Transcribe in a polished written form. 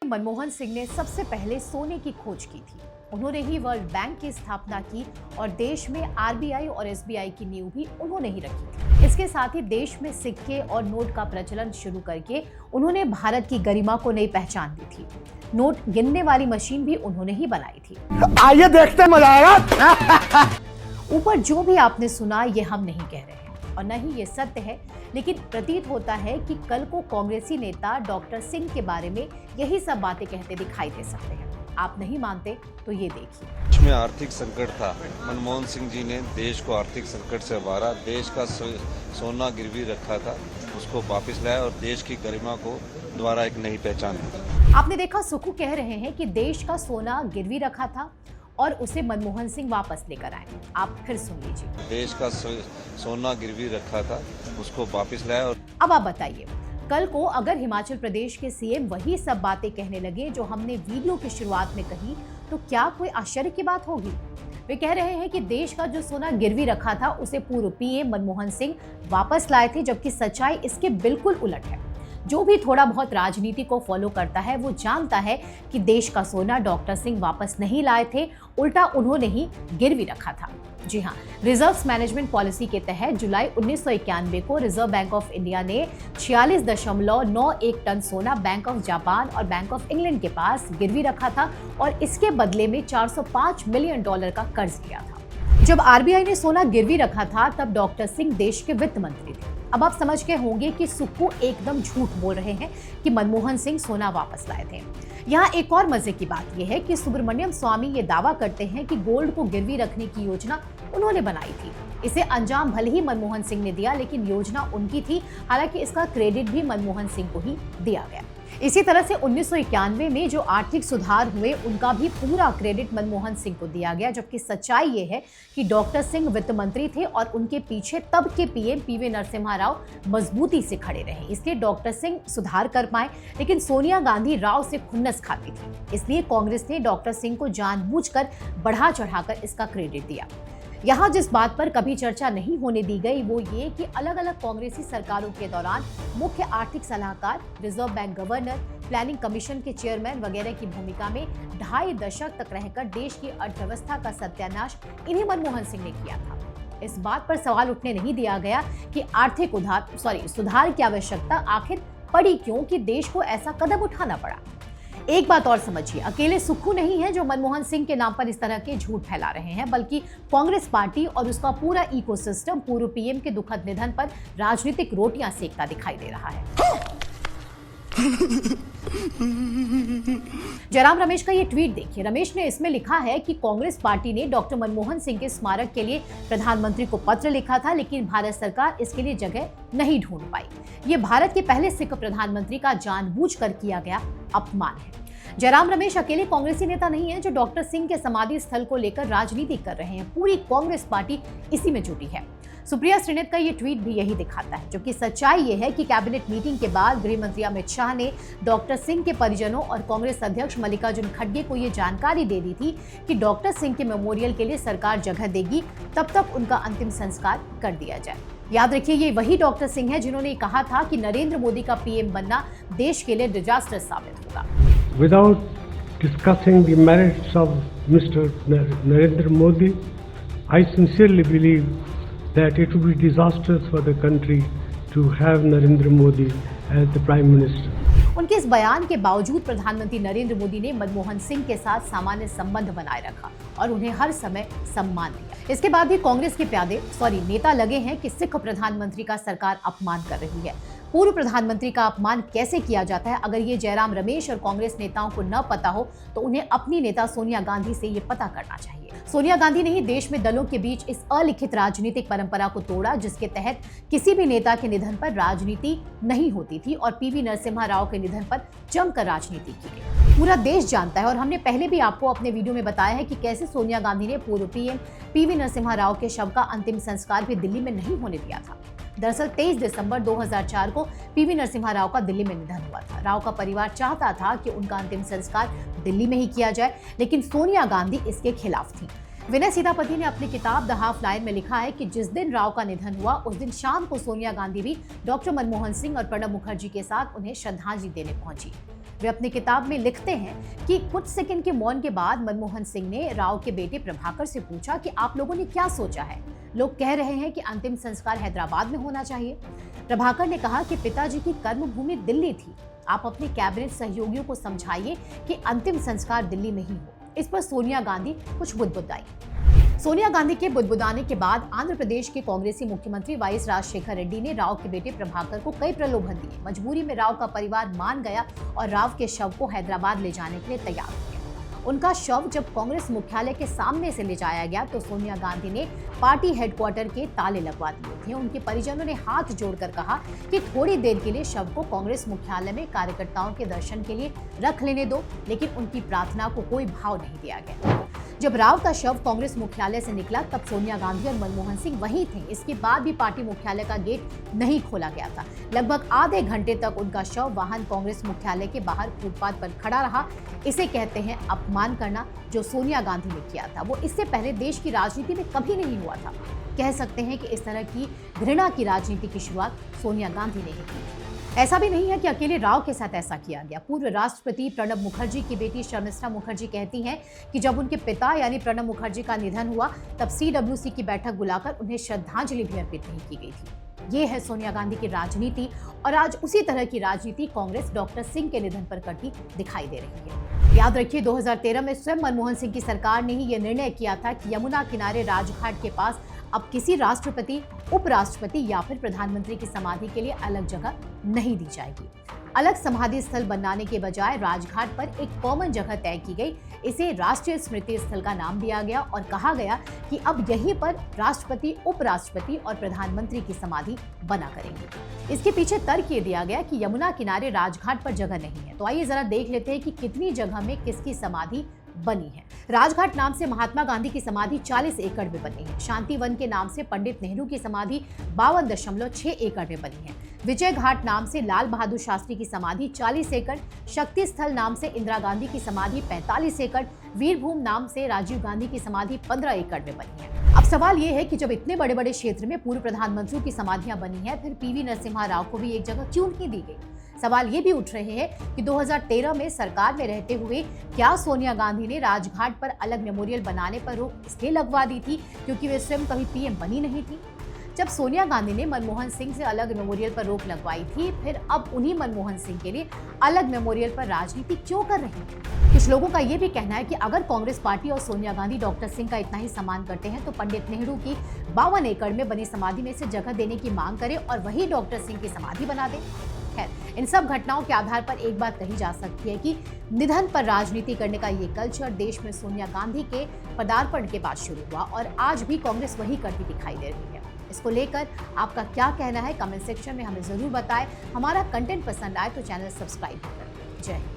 मनमोहन सिंह ने सबसे पहले सोने की खोज की थी। उन्होंने ही वर्ल्ड बैंक की स्थापना की और देश में आरबीआई और एसबीआई की नींव भी उन्होंने ही रखी थी। इसके साथ ही देश में सिक्के और नोट का प्रचलन शुरू करके उन्होंने भारत की गरिमा को नई पहचान दी थी। नोट गिनने वाली मशीन भी उन्होंने ही बनाई थी। आइए देखते हैं, मजा आएगा। ऊपर जो भी आपने सुना ये हम नहीं कह रहे हैं और न ही ये सत्य है, लेकिन प्रतीत होता है कि कल को कांग्रेसी नेता डॉक्टर सिंह के बारे में यही सब बातें कहते दिखाई दे सकते हैं। आप नहीं मानते तो ये देखिए। देश में आर्थिक संकट था। मनमोहन सिंह जी ने देश को आर्थिक संकट से उबारा। देश का सोना गिरवी रखा था, उसको वापस लाया और देश की गरिमा को दोबारा एक नई पहचान दी। आपने देखा, सुक्खू कह रहे हैं कि देश का सोना गिरवी रखा था और उसे मनमोहन सिंह वापस लेकर आए। आप फिर सुन लीजिए। देश का सोना गिरवी रखा था, उसको वापस लाया और अब आप बताइए, कल को अगर हिमाचल प्रदेश के सीएम वही सब बातें कहने लगे जो हमने वीडियो की शुरुआत में कही, तो क्या कोई आश्चर्य की बात होगी? वे कह रहे हैं कि देश का जो सोना गिरवी रखा था उसे पूर्व पीएम मनमोहन सिंह वापस लाए थे, जबकि सच्चाई इसके बिल्कुल उलट है। जो भी थोड़ा बहुत राजनीति को फॉलो करता है वो जानता है कि देश का सोना डॉक्टर सिंह वापस नहीं लाए थे, उल्टा उन्होंने ही गिरवी रखा था। जी हाँ, रिजर्व्स मैनेजमेंट पॉलिसी के तहत जुलाई 1991 को रिजर्व बैंक ऑफ इंडिया ने 46.91 टन सोना बैंक ऑफ जापान और बैंक ऑफ इंग्लैंड के पास गिरवी रखा था और इसके बदले में $405 मिलियन का कर्ज लिया था। जब आरबीआई ने सोना गिरवी रखा था तब डॉक्टर सिंह देश के वित्त मंत्री थे। अब आप समझ गए होंगे कि सुक्खू एकदम झूठ बोल रहे हैं कि मनमोहन सिंह सोना वापस लाए थे। यहाँ एक और मजे की बात यह है कि सुब्रमण्यम स्वामी ये दावा करते हैं कि गोल्ड को गिरवी रखने की योजना उन्होंने बनाई थी। इसे अंजाम भले ही मनमोहन सिंह ने दिया, लेकिन योजना उनकी थी। हालांकि इसका क्रेडिट भी मनमोहन सिंह को ही दिया गया। इसी तरह से 1991 में जो आर्थिक सुधार हुए उनका भी पूरा क्रेडिट मनमोहन सिंह को दिया गया, जबकि सच्चाई ये है कि डॉक्टर सिंह वित्त मंत्री थे और उनके पीछे तब के पीएम पीवी नरसिम्हा राव मजबूती से खड़े रहे। इसलिए डॉक्टर सिंह सुधार कर पाए, लेकिन सोनिया गांधी राव से खुन्नस खाती थी। इसलिए कांग्रेस ने डॉक्टर सिंह को जानबूझकर बढ़ा चढ़ाकर इसका क्रेडिट दिया। यहाँ जिस बात पर कभी चर्चा नहीं होने दी गई वो ये कि अलग अलग कांग्रेसी सरकारों के दौरान मुख्य आर्थिक सलाहकार, reserve bank governor, planning commission के चेयरमैन वगैरह की भूमिका में 2.5 दशक तक रहकर देश की अर्थव्यवस्था का सत्यानाश इन्हीं मनमोहन सिंह ने किया था। इस बात पर सवाल उठने नहीं दिया गया कि आर्थिक सुधार की आवश्यकता आखिर पड़ी क्यों, कि देश को ऐसा कदम उठाना पड़ा। एक बात और समझिए, अकेले सुक्खू नहीं है जो मनमोहन सिंह के नाम पर इस तरह के झूठ फैला रहे हैं, बल्कि कांग्रेस पार्टी और उसका पूरा इकोसिस्टम पूर्व पीएम के दुखद निधन पर राजनीतिक रोटियां सेकता दिखाई दे रहा है। जयराम रमेश का ये ट्वीट देखिए। रमेश ने इसमें लिखा है कि कांग्रेस पार्टी ने डॉक्टर मनमोहन सिंह के स्मारक के लिए प्रधानमंत्री को पत्र लिखा था, लेकिन भारत सरकार इसके लिए जगह नहीं ढूंढ पाई। ये भारत के पहले सिख प्रधानमंत्री का जानबूझकर किया गया अपमान है। जयराम रमेश अकेले कांग्रेसी नेता नहीं है जो डॉक्टर सिंह के समाधि स्थल को लेकर राजनीति कर रहे हैं। पूरी कांग्रेस पार्टी इसी में जुटी है। सुप्रिया श्रीनेत का ये ट्वीट भी यही दिखाता है, जबकि सच्चाई ये है कि कैबिनेट मीटिंग के बाद गृह मंत्री अमित शाह ने डॉक्टर सिंह के परिजनों और कांग्रेस अध्यक्ष मल्लिकार्जुन खड़गे को ये जानकारी दे दी थी कि डॉक्टर सिंह के मेमोरियल के लिए सरकार जगह देगी, तब तक उनका अंतिम संस्कार कर दिया जाए। याद रखिए, ये वही डॉक्टर सिंह है जिन्होंने कहा था कि नरेंद्र मोदी का पीएम बनना देश के लिए डिजास्टर साबित होगा। Without discussing the merits of Mr. Narendra Modi, I sincerely believe that it would be disastrous for the country to have Narendra Modi as the Prime Minister. उनके इस बयान के बावजूद प्रधानमंत्री नरेंद्र मोदी ने मनमोहन सिंह के साथ सामान्य संबंध बनाए रखा और उन्हें हर समय सम्मान दिया। इसके बाद भी कांग्रेस के नेता लगे हैं कि सिख प्रधानमंत्री का सरकार अपमान कर रही है। पूर्व प्रधानमंत्री का अपमान कैसे किया जाता है, अगर ये जयराम रमेश और कांग्रेस नेताओं को न पता हो तो उन्हें अपनी नेता सोनिया गांधी से ये पता करना चाहिए। सोनिया गांधी ने ही देश में दलों के बीच इस अलिखित राजनीतिक परंपरा को तोड़ा, जिसके तहत किसी भी नेता के निधन पर राजनीति नहीं होती थी और पीवी नरसिम्हा राव के निधन पर जमकर राजनीति की गई। पूरा देश जानता है और हमने पहले भी आपको अपने वीडियो में बताया है कि कैसे सोनिया गांधी ने पूर्व पीएम पीवी नरसिम्हा राव के शव का अंतिम संस्कार भी दिल्ली में नहीं होने दिया था। दरअसल 23 दिसंबर 2004 को पीवी नरसिम्हा राव का दिल्ली में निधन हुआ था। राव का परिवार चाहता था कि उनका अंतिम संस्कार दिल्ली में ही किया जाए, लेकिन सोनिया गांधी इसके खिलाफ थी। विनय सीतापति ने अपनी किताब द हाफ लाइन में लिखा है कि जिस दिन राव का निधन हुआ उस दिन शाम को सोनिया गांधी भी डॉक्टर मनमोहन सिंह और प्रणब मुखर्जी के साथ उन्हें श्रद्धांजलि देने पहुंची। वे अपनी किताब में लिखते हैं कि कुछ सेकंड के मौन के बाद मनमोहन सिंह ने राव के बेटे प्रभाकर से पूछा कि आप लोगों ने क्या सोचा है। लोग कह रहे हैं कि अंतिम संस्कार हैदराबाद में होना चाहिए। प्रभाकर ने कहा कि पिताजी की कर्मभूमि दिल्ली थी, आप अपने कैबिनेट सहयोगियों को समझाइए कि अंतिम संस्कार दिल्ली में ही हो। इस पर सोनिया गांधी कुछ बुदबुदाई। सोनिया गांधी के बुदबुदाने के बाद आंध्र प्रदेश के कांग्रेसी मुख्यमंत्री वाईएस राजशेखर रेड्डी ने राव के बेटे प्रभाकर को कई प्रलोभन दिए। मजबूरी में राव का परिवार मान गया और राव के शव को हैदराबाद ले जाने के लिए तैयार हो गया। उनका शव जब कांग्रेस मुख्यालय के सामने से ले जाया गया तो सोनिया गांधी ने पार्टी हेडक्वार्टर के ताले लगवा दिए थे। उनके परिजनों ने हाथ जोड़कर कहा कि थोड़ी देर के लिए शव को कांग्रेस मुख्यालय में कार्यकर्ताओं के दर्शन के लिए रख लेने दो, लेकिन उनकी प्रार्थना को कोई भाव नहीं दिया गया। जब राव का शव कांग्रेस मुख्यालय से निकला तब सोनिया गांधी और मनमोहन सिंह वहीं थे। इसके बाद भी पार्टी मुख्यालय का गेट नहीं खोला गया था। लगभग आधे घंटे तक उनका शव वाहन कांग्रेस मुख्यालय के बाहर फुटपाथ पर खड़ा रहा। इसे कहते हैं अपमान करना, जो सोनिया गांधी ने किया था वो इससे पहले देश की राजनीति में कभी नहीं हुआ था। कह सकते हैं कि इस तरह की घृणा की राजनीति की शुरुआत सोनिया गांधी ने ही की। ऐसा भी नहीं है कि अकेले राव के साथ ऐसा किया गया। पूर्व राष्ट्रपति प्रणब मुखर्जी की बेटी शर्मिष्ठा मुखर्जी कहती हैं कि जब उनके पिता यानी प्रणब मुखर्जी का निधन हुआ तब CWC की बैठक बुलाकर उन्हें श्रद्धांजलि भी अर्पित नहीं की गई थी। ये है सोनिया गांधी की राजनीति और आज उसी तरह की राजनीति कांग्रेस डॉक्टर सिंह के निधन पर करती दिखाई दे रही है। याद रखिए 2013 में स्वयं मनमोहन सिंह की सरकार ने ही यह निर्णय किया था कि यमुना किनारे राजघाट के पास अब किसी राष्ट्रपति, उपराष्ट्रपति या फिर प्रधानमंत्री की समाधि के लिए अलग जगह नहीं दी जाएगी। अलग समाधि स्थल बनाने के बजाय राजघाट पर एक कॉमन जगह तय की गई। इसे राष्ट्रीय स्मृति स्थल का नाम दिया गया और कहा गया कि अब यहीं पर राष्ट्रपति, उपराष्ट्रपति और प्रधानमंत्री की समाधि बना करेंगे। इसके पीछे तर्क ये दिया गया कि यमुना किनारे राजघाट पर जगह नहीं है। तो आइए जरा देख लेते हैं कि कितनी जगह में किसकी समाधि बनी है। राजघाट नाम से महात्मा गांधी की समाधि 40 एकड़ में बनी है। शांति वन के नाम से पंडित नेहरू की समाधि 52.6 एकड़ में बनी है। विजय घाट नाम से लाल बहादुर शास्त्री की समाधि 40 एकड़, शक्ति स्थल नाम से इंदिरा गांधी की समाधि 45 एकड़, वीरभूम नाम से राजीव गांधी की समाधि 15 एकड़ में बनी है। अब सवाल ये है कि जब इतने बड़े बड़े क्षेत्र में पूर्व प्रधानमंत्रियों की समाधियां बनी है, फिर PV नरसिम्हा राव को भी एक जगह क्यों नहीं दी गई? सवाल ये भी उठ रहे हैं कि 2013 में सरकार में रहते हुए क्या सोनिया गांधी ने राजघाट पर अलग मेमोरियल बनाने पर रोक इसलिए लगवा दी थी क्योंकि वे स्वयं कभी PM बनी नहीं थी? जब सोनिया गांधी ने मनमोहन सिंह से अलग मेमोरियल पर रोक लगवाई थी, फिर अब उन्हीं मनमोहन सिंह के लिए अलग मेमोरियल पर राजनीति क्यों कर रही है? कुछ लोगों का ये भी कहना है कि अगर कांग्रेस पार्टी और सोनिया गांधी डॉक्टर सिंह का इतना ही सम्मान करते हैं तो पंडित नेहरू की 52 एकड़ में बनी समाधि में से जगह देने की मांग करें और वही डॉक्टर सिंह की समाधि बना दें। खैर, इन सब घटनाओं के आधार पर एक बात कही जा सकती है कि निधन पर राजनीति करने का ये कल्चर देश में सोनिया गांधी के पदार्पण के बाद शुरू हुआ और आज भी कांग्रेस वही करती दिखाई दे रही है। इसको लेकर आपका क्या कहना है कमेंट सेक्शन में हमें जरूर बताएं। हमारा कंटेंट पसंद आए तो चैनल सब्सक्राइब करें। जय हिंद।